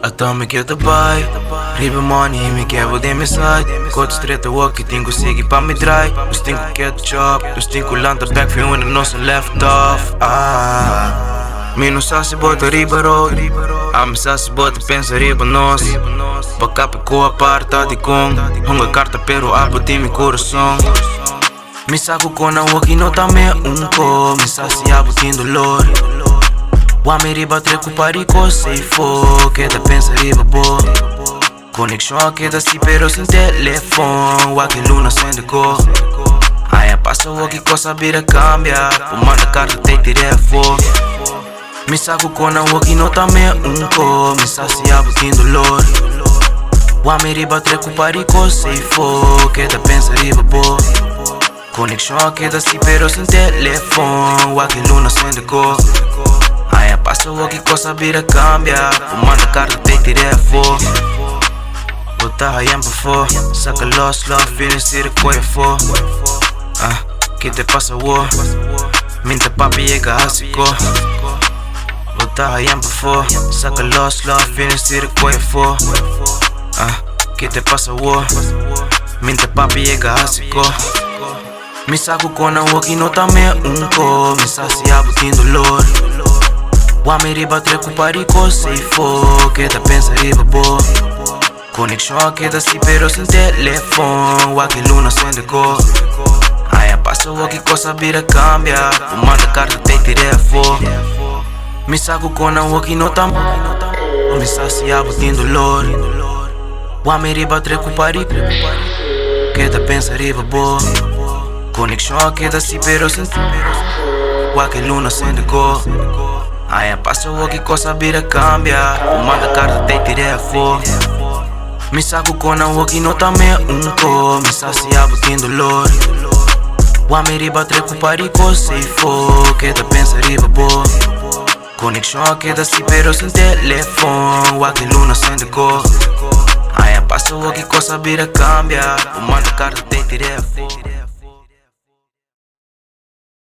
Então me quer Dubai, riba money e me quer de minha side. Code estreita walk e tenho seguir para me dry. Os tenho ketchup, os tenho lantern back foi onde nós left off. Me não sabe se bota riba road, me sabe se bota pensa riba nós. Pa capa com a parte de com, hunga carta pero abo tem meu coração. Me saco com a walk e não tá me co, me sabe se abo tem dolor. Wame riba treco parico sei fo, que da pensa riba bo. Conexão que da si pero sem telefone, wake luna sem deco. Aí passa o que coisa vira cambia, manda carta te telefo. Me saco com a walk e não tá me co, me sabe se abo tem dolor. Wame riba treco parico sei fo, que da pensa riba bo. Conexão que da si pero sem telefone, wake luna sem deco. Aí passa o que coisa vira cambia, manda carta te telefo. Bota a yamba fo, saca los love, feeling se recoia fo. Que te passa wo, minta papi llega asico. Bota a yamba fo, saca los love, feeling se recoia fo. Que te passa wo, minta papi llega asico. Me saco com a walk e não tá me co, me sabe se abo tem dolor. Wame riba treco parico sei fo, que da pensa riba bo. Conexão que da si pero sem telefone, wake luna sem deco. Aí passa o que coisa vira cambia, manda carta te telefo. Me saco com a walk e não tá me sabe se abo tem dolor. Wame riba treco parico, que da pensa riba bo. Conexão que da si pero sem wake luna sem deco. Aí passa o que coisa vira cambia, manda carta te telefo. Me saco com a walk e não tá me co, me sabe se abo tem dolor. Wame riba treco parico sei fo, que da pensa riba bo. Conexão que da si pero sem telefone, wake luna sem deco. Aí passa o que coisa vira cambia, manda carta te telefo.